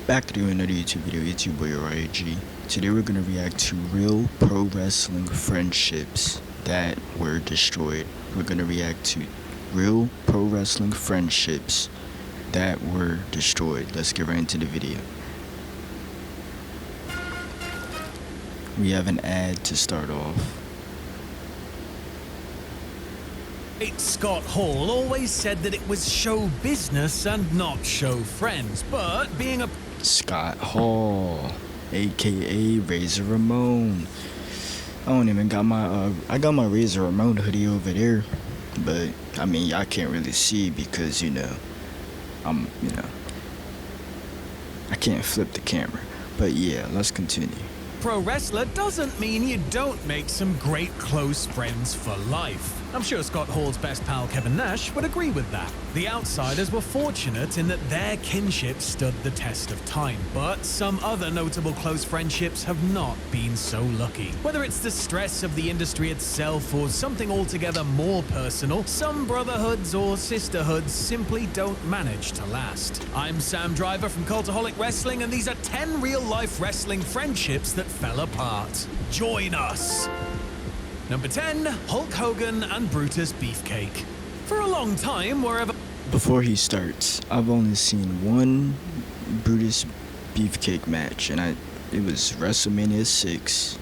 Back to doing another YouTube video. It's your boy RIG. Today we're gonna react to real pro wrestling friendships that were destroyed. We're gonna react to real pro wrestling friendships that were destroyed. Let's get right into the video. We have an ad to start off. Scott Hall always said that it was show business and not show friends, but being a Scott Hall, aka Razor Ramon. I don't even got my I got my Razor Ramon hoodie over there, but I mean y'all can't really see because I can't flip the camera. But yeah, let's continue. pro wrestler doesn't mean you don't make some great close friends for life. I'm sure Scott Hall's best pal Kevin Nash would agree with that. The Outsiders were fortunate in that their kinship stood the test of time, but some other notable close friendships have not been so lucky. Whether it's the stress of the industry itself or something altogether more personal, some brotherhoods or sisterhoods simply don't manage to last. I'm Sam Driver from Cultaholic Wrestling, and these are 10 real-life wrestling friendships that fell apart. Join us! Number 10, Hulk Hogan and Brutus Beefcake. For a long time, wherever... Before he starts, I've only seen one Brutus Beefcake match, and it was WrestleMania 6.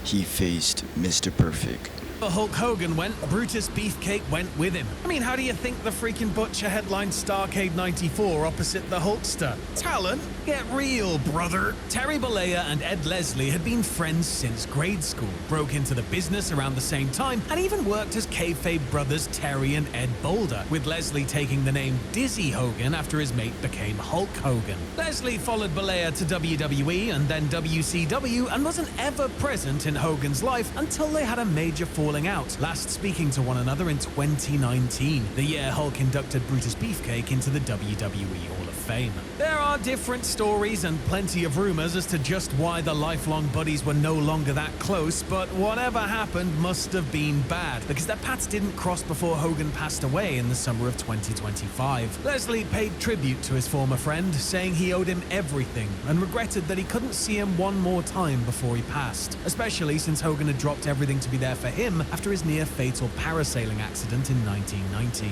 He faced Mr. Perfect. Hulk Hogan went, Brutus Beefcake went with him. I mean, how do you think the freaking Butcher headlined Starrcade 94 opposite the Hulkster? Talent? Get real, brother. Terry Bollea and Ed Leslie had been friends since grade school, broke into the business around the same time, and even worked as kayfabe brothers Terry and Ed Boulder, with Leslie taking the name Dizzy Hogan after his mate became Hulk Hogan. Leslie followed Bollea to WWE and then WCW and wasn't ever present in Hogan's life until they had a major falling out, last speaking to one another in 2019, the year Hulk inducted Brutus Beefcake into the WWE Hall of Fame. There are different stories and plenty of rumors as to just why the lifelong buddies were no longer that close, but whatever happened must have been bad, because their paths didn't cross before Hogan passed away in the summer of 2025. Leslie paid tribute to his former friend, saying he owed him everything, and regretted that he couldn't see him one more time before he passed, especially since Hogan had dropped everything to be there for him after his near-fatal parasailing accident in 1990.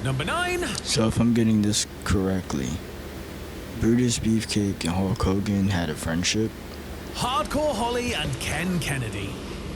Number 9. So if I'm getting this correctly, Brutus Beefcake and Hulk Hogan had a friendship? Hardcore Holly and Ken Kennedy.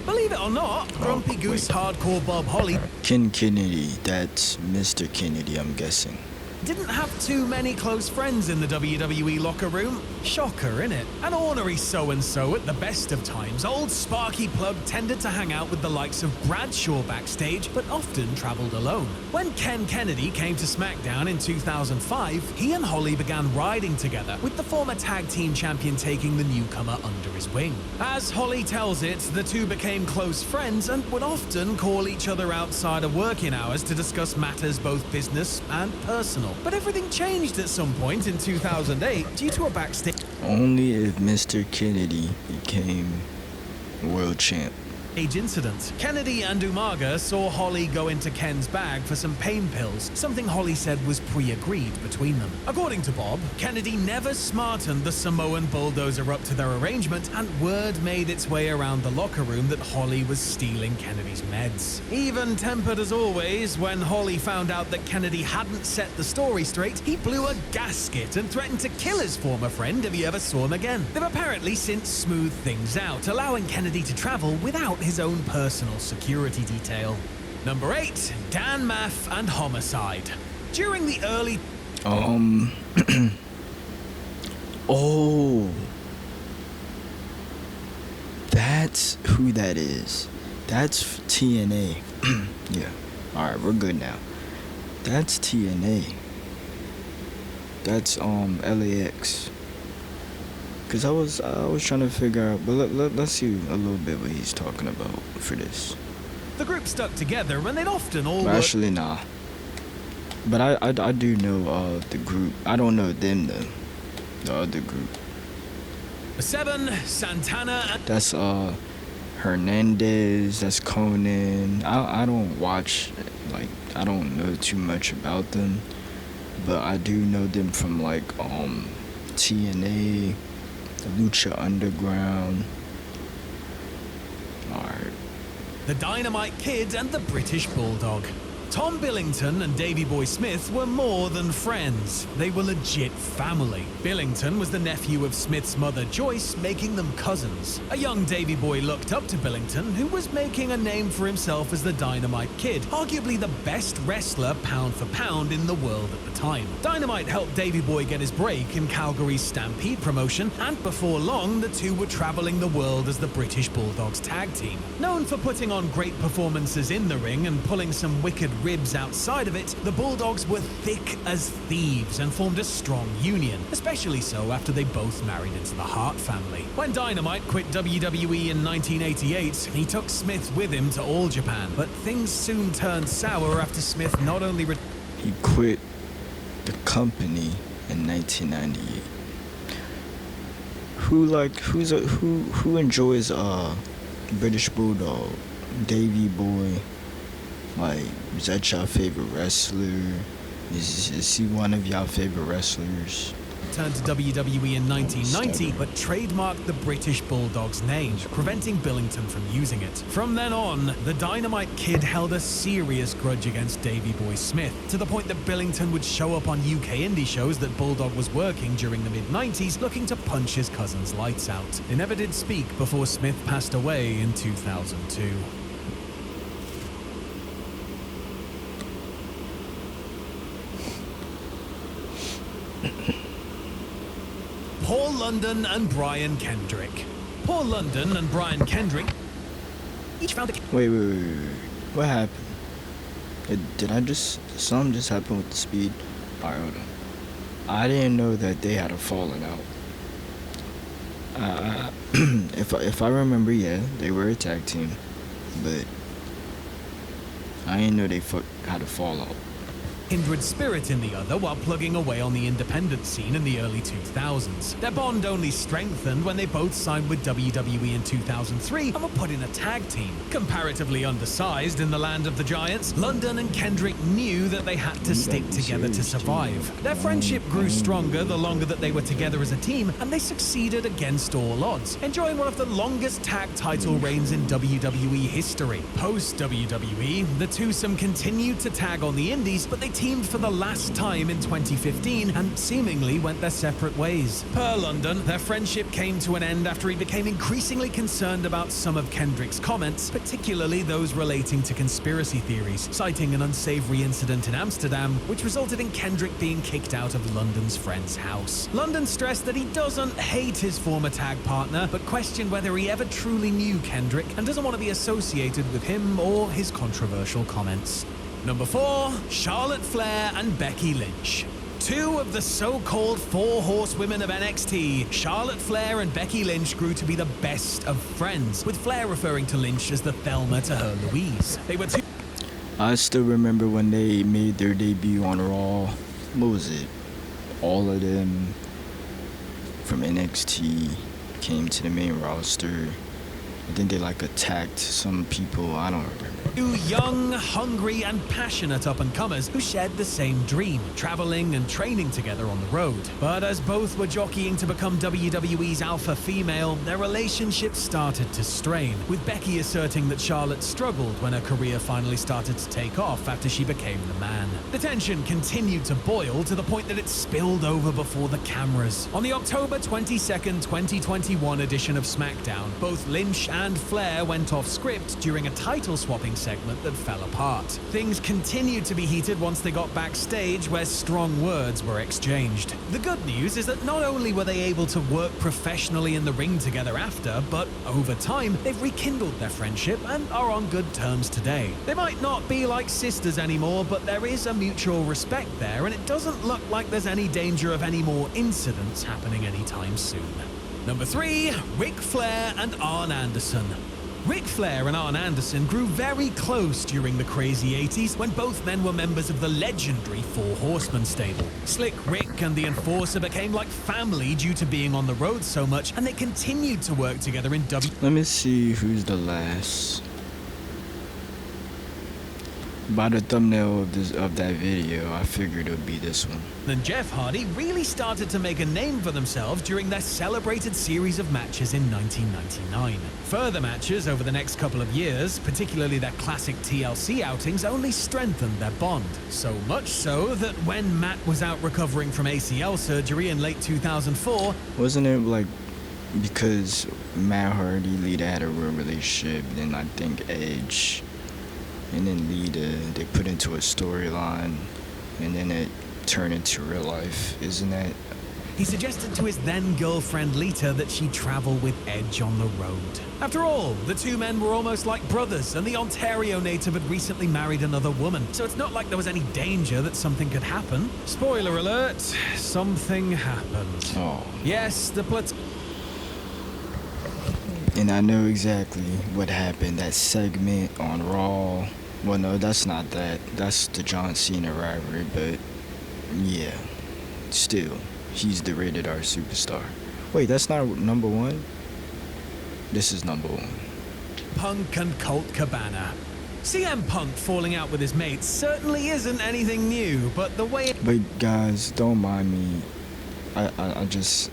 Believe it or not, Grumpy Goose Hardcore Bob Holly Ken Kennedy, that's Mr. Kennedy, I'm guessing. didn't have too many close friends in the WWE locker room. Shocker, innit? An ornery so-and-so at the best of times, old Sparky Plug tended to hang out with the likes of Bradshaw backstage, but often traveled alone. When Ken Kennedy came to SmackDown in 2005, he and Holly began riding together, with the former tag team champion taking the newcomer under his wing. As Holly tells it, the two became close friends and would often call each other outside of working hours to discuss matters both business and personal. But everything changed at some point in 2008 due to a backstage Only if Mr. Kennedy became world champ. incident. Kennedy and Umaga saw Holly go into Ken's bag for some pain pills, something Holly said was pre-agreed between them. According to Bob, Kennedy never smartened the Samoan bulldozer up to their arrangement, and word made its way around the locker room that Holly was stealing Kennedy's meds. Even tempered as always, when Holly found out that Kennedy hadn't set the story straight, he blew a gasket and threatened to kill his former friend if he ever saw him again. They've apparently since smoothed things out, allowing Kennedy to travel without his own personal security detail. Number 8, Dan Maff and Homicide. During the early... Oh. That's who that is. That's TNA. Yeah. Alright, we're good now. That's TNA. That's LAX. Cause I was trying to figure out, but let's see a little bit what he's talking about for this. The group stuck together and they'd often all But actually, nah. But I do know the group. I don't know them though. The other group. 7, Santana and... That's Hernandez. That's Conan. I don't watch, like, I don't know too much about them, but I do know them from like TNA, the Lucha Underground. Alright. The Dynamite Kid and the British Bulldog. Tom Billington and Davey Boy Smith were more than friends. They were legit family. Billington was the nephew of Smith's mother Joyce, making them cousins. A young Davey Boy looked up to Billington, who was making a name for himself as the Dynamite Kid, arguably the best wrestler pound for pound in the world at the time. Dynamite helped Davey Boy get his break in Calgary's Stampede promotion, and before long, the two were traveling the world as the British Bulldogs tag team. Known for putting on great performances in the ring and pulling some wicked ribs outside of it, the Bulldogs were thick as thieves and formed a strong union, especially so after they both married into the Hart family. When Dynamite quit WWE in 1988, he took Smith with him to All Japan, but things soon turned sour after Smith not only He quit the company in 1998. Who enjoys British Bulldog? Davey Boy? Like, is that your favorite wrestler? Is he one of y'all favorite wrestlers? returned to WWE in 1990, but trademarked the British Bulldog's name, preventing Billington from using it. From then on, the Dynamite Kid held a serious grudge against Davey Boy Smith, to the point that Billington would show up on UK indie shows that Bulldog was working during the mid-90s, looking to punch his cousin's lights out. They never did speak before Smith passed away in 2002. Paul London and Brian Kendrick. Paul London and Brian Kendrick each found a... Wait. What happened? Something just happened with the speed? Alright, hold on. I didn't know that they had a falling out. If I remember, yeah, they were a tag team, but I didn't know they had a fallout. Kindred spirit in the other while plugging away on the independent scene in the early 2000s. Their bond only strengthened when they both signed with WWE in 2003 and were put in a tag team. Comparatively undersized in the land of the giants, London and Kendrick knew that they had to stick together to survive. Their friendship grew stronger the longer that they were together as a team, and they succeeded against all odds, enjoying one of the longest tag title reigns in WWE history. Post-WWE, the twosome continued to tag on the indies, but they teamed for the last time in 2015 and seemingly went their separate ways. Per London, their friendship came to an end after he became increasingly concerned about some of Kendrick's comments, particularly those relating to conspiracy theories, citing an unsavory incident in Amsterdam, which resulted in Kendrick being kicked out of London's friend's house. London stressed that he doesn't hate his former tag partner, but questioned whether he ever truly knew Kendrick and doesn't want to be associated with him or his controversial comments. Number 4, Charlotte Flair and Becky Lynch. Two of the so-called four horsewomen of NXT, Charlotte Flair and Becky Lynch grew to be the best of friends, with Flair referring to Lynch as the Thelma to her Louise. They were two... I still remember when they made their debut on Raw. What was it? All of them from NXT came to the main roster. I think they attacked some people. I don't remember. Two young, hungry, and passionate up-and-comers who shared the same dream, traveling and training together on the road. But as both were jockeying to become WWE's alpha female, their relationship started to strain, with Becky asserting that Charlotte struggled when her career finally started to take off after she became the man. The tension continued to boil to the point that it spilled over before the cameras. On the October 22nd, 2021 edition of SmackDown, both Lynch and Flair went off script during a title-swapping segment that fell apart. Things continued to be heated once they got backstage, where strong words were exchanged. The good news is that not only were they able to work professionally in the ring together after, but over time, they've rekindled their friendship and are on good terms today. They might not be like sisters anymore, but there is a mutual respect there, and it doesn't look like there's any danger of any more incidents happening anytime soon. Number 3, Ric Flair and Arn Anderson. Ric Flair and Arn Anderson grew very close during the crazy 80s when both men were members of the legendary Four Horsemen stable. Slick Rick and the Enforcer became like family due to being on the road so much, and they continued to work together in Let me see who's the last. By the thumbnail of that video, I figured it would be this one. Then Jeff Hardy really started to make a name for themselves during their celebrated series of matches in 1999. Further matches over the next couple of years, particularly their classic TLC outings, only strengthened their bond. So much so that when Matt was out recovering from ACL surgery in late 2004, Wasn't it like because Matt Hardy, Lita had a real relationship, then I think Edge and then Lita, they put into a storyline, and then it turned into real life, isn't that? he suggested to his then-girlfriend Lita that she travel with Edge on the road. After all, the two men were almost like brothers, and the Ontario native had recently married another woman, so it's not like there was any danger that something could happen. Spoiler alert, something happened. Oh. Yes, the And I know exactly what happened. That segment on Raw. Well, no, that's not that. That's the John Cena rivalry, but yeah, still, he's the rated R superstar. Wait, that's not number one? This is number one. Punk and Colt Cabana. CM Punk falling out with his mates certainly isn't anything new, but the way But guys, don't mind me. I'm just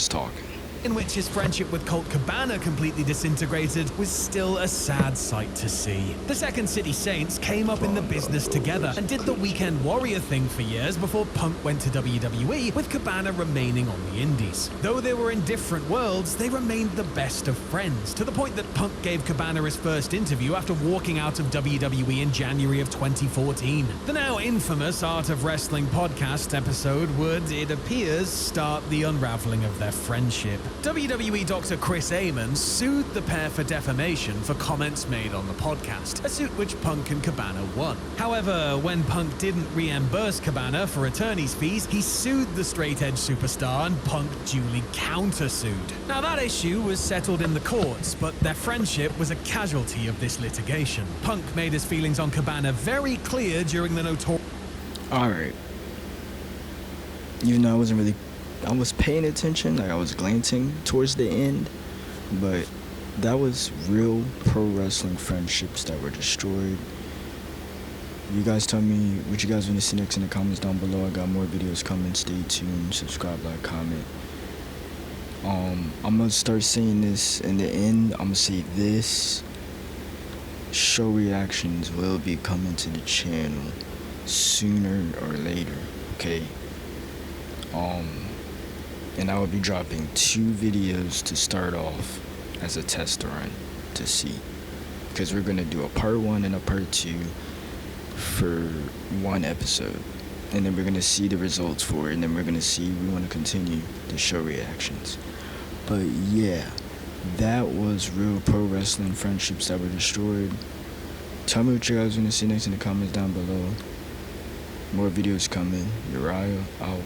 talking. in which his friendship with Colt Cabana completely disintegrated was still a sad sight to see. The Second City Saints came up in the business together and did the Weekend Warrior thing for years before Punk went to WWE, with Cabana remaining on the indies. Though they were in different worlds, they remained the best of friends, to the point that Punk gave Cabana his first interview after walking out of WWE in January of 2014. The now infamous Art of Wrestling podcast episode would, it appears, start the unraveling of their friendship. WWE Dr. Chris Amon sued the pair for defamation for comments made on the podcast, a suit which Punk and Cabana won. However, when Punk didn't reimburse Cabana for attorney's fees, he sued the straight edge superstar and Punk duly countersued. Now that issue was settled in the courts, but their friendship was a casualty of this litigation. Punk made his feelings on Cabana very clear during the notorious... Alright. Even though I was paying attention, like I was glancing towards the end, but that was real pro wrestling friendships that were destroyed. You guys tell me what you guys want to see next in the comments down below. I got more videos coming. Stay tuned. Subscribe, like, comment. I'm gonna start saying this in the end. I'm gonna say this. Show reactions will be coming to the channel sooner or later. Okay. And I will be dropping 2 videos to start off as a test run to see, because we're gonna do a part 1 and a part 2 for 1 episode, and then we're gonna see the results for it, and then we're gonna see if we want to continue the show reactions. But yeah, that was real pro wrestling friendships that were destroyed. Tell me what you guys want to see next in the comments down below. More videos coming. Uriah out.